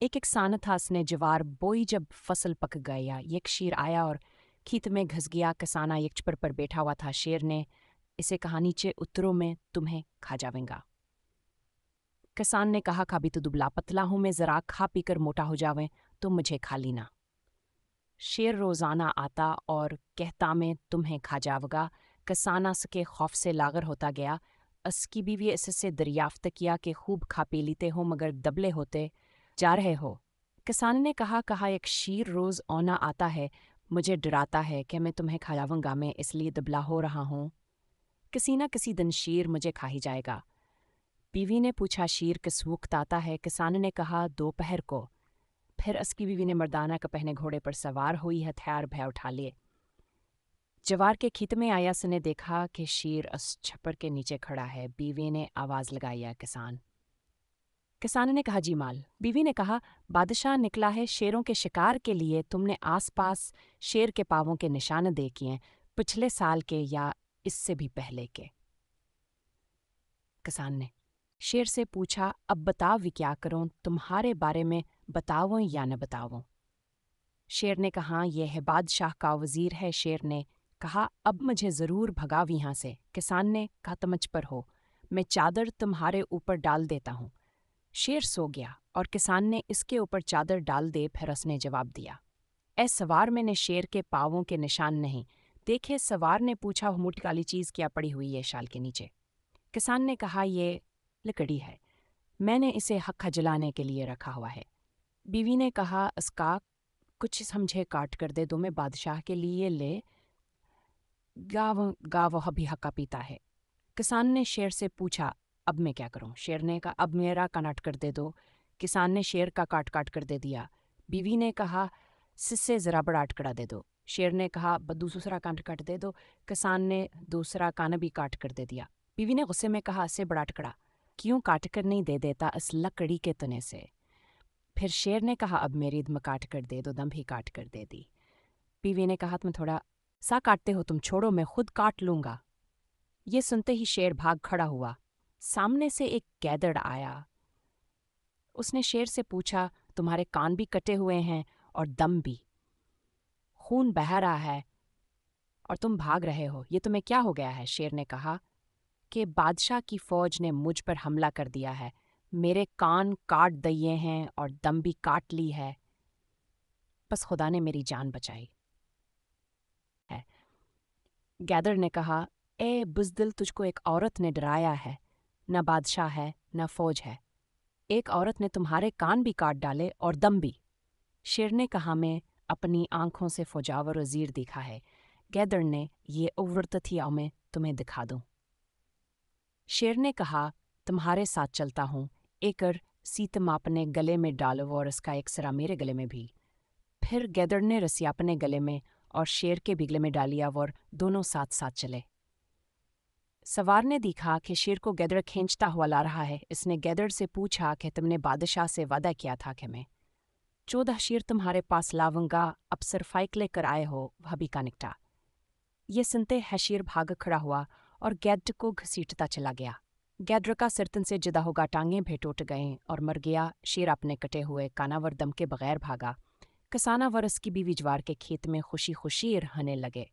एक सानथास ने जवार बोई जब फसल पक गया एक शेर आया और खेत में घस गया। किसाना एक छपर पर बैठा हुआ था। शेर ने इसे कहा, नीचे उतरो, मैं तुम्हें खा जाऊंगा। किसान ने कहा, कभी तो दुबला पतला हूं मैं, जरा खा पीकर मोटा हो जावे तो मुझे खा लेना। शेर रोजाना आता और कहता, मैं तुम्हें खा जाऊंगा। किसाना के खौफ से लागर होता गया। उसकी बीवी इससे दरियाफ्त किया कि खूब खा पी लेते हो मगर दबले होते जा रहे हो। किसान ने कहा एक शेर रोज औना आता है, मुझे डराता है कि मैं तुम्हें खा जाऊंगा, मैं इसलिए दबला हो रहा हूँ। किसी न किसी दिन शेर मुझे खा ही जाएगा। बीवी ने पूछा, शेर किस वक्त आता है? किसान ने कहा, दोपहर को। फिर उसकी बीवी ने मर्दाना का पहने घोड़े पर सवार हुई, हथियार भय उठा लिए। जवार के खेत में आया ने देखा कि शेर उस छप्पर के नीचे खड़ा है। बीवी ने आवाज लगाई, है किसान। किसान ने कहा, जी माल। बीवी ने कहा, बादशाह निकला है शेरों के शिकार के लिए। तुमने आसपास शेर के पावों के निशान देखे, पिछले साल के या इससे भी पहले के? किसान ने शेर से पूछा, अब बताओ भी क्या करूं, तुम्हारे बारे में बताओ या न बताओ? शेर ने कहा, यह है बादशाह का वजीर है। शेर ने कहा, अब मुझे जरूर भगाओ यहाँ से। किसान ने कहा, तमझ पर हो, मैं चादर तुम्हारे ऊपर डाल देता हूँ। शेर सो गया और किसान ने इसके ऊपर चादर डाल दे। फिर उसने जवाब दिया, ए सवार, मैंने शेर के पावों के निशान नहीं देखे। सवार ने पूछा, मोटी काली चीज क्या पड़ी हुई है शाल के नीचे? किसान ने कहा, ये लकड़ी है, मैंने इसे हक्का जलाने के लिए रखा हुआ है। बीवी ने कहा, इसका कुछ समझे काट कर दे दो, मैं बादशाह के लिए ले गाँव गाँव भी हक्का पीता है। किसान ने शेर से पूछा, अब मैं क्या करूं? शेर ने कहा, अब मेरा काट कर दे दो। किसान ने शेर का काट काट कर दे दिया। बीवी ने कहा, सिस्से जरा बड़ा अटकड़ा दे दो। शेर ने कहा, दूसरा कान काट दे दो। किसान ने दूसरा कान भी काट कर दे दिया। बीवी ने गुस्से में कहा, इससे बड़ा टुकड़ा क्यों काट कर नहीं दे देता इस लकड़ी के तने से? फिर शेर ने कहा, अब मेरी दम काट कर दे दो। दम भी काट कर दे दी। बीवी ने कहा, तुम थोड़ा सा काटते हो, तुम छोड़ो, मैं खुद काट लूंगा। ये सुनते ही शेर भाग खड़ा हुआ। सामने से एक गैदड़ आया। उसने शेर से पूछा, तुम्हारे कान भी कटे हुए हैं और दम भी, खून बह रहा है और तुम भाग रहे हो, ये तुम्हें क्या हो गया है? शेर ने कहा कि बादशाह की फौज ने मुझ पर हमला कर दिया है, मेरे कान काट दिए हैं और दम भी काट ली है, बस खुदा ने मेरी जान बचाई है। गैदर ने कहा, ए बुज़दिल, तुझको एक औरत ने डराया है, न बादशाह है न फौज है। एक औरत ने तुम्हारे कान भी काट डाले और दम भी। शेर ने कहा, मैं अपनी आंखों से फौजावर वजीर देखा है। गैदर ने, ये उवर्त थी, आओ मैं तुम्हें दिखा दूं। शेर ने कहा, तुम्हारे साथ चलता हूँ। एकर सीतम अपने गले में डालो और इसका एक सिरा मेरे गले में भी। फिर गैदर ने रस्सी अपने गले में और शेर के भी गले में डालिया और दोनों साथ साथ चले। सवार ने देखा कि शेर को गैदर खींचता हुआ ला रहा है। इसने गैदर से पूछा कि तुमने बादशाह से वादा किया था कि मैं 14 शेर तुम्हारे पास लाऊंगा, अब सिर्फ एक लेकर आए हो, वह भी का निकटा। ये सुनते है शेर भाग खड़ा हुआ और गैदर को घसीटता चला गया। गैदर का सिरतन से जुदा होगा, टांगें भी टूट गईं और मर गया। शेर अपने कटे हुए कानावर दम के बगैर भागा। किसाना वर उसकी बीवी ज्वार के खेत में खुशी खुशी रहने लगे।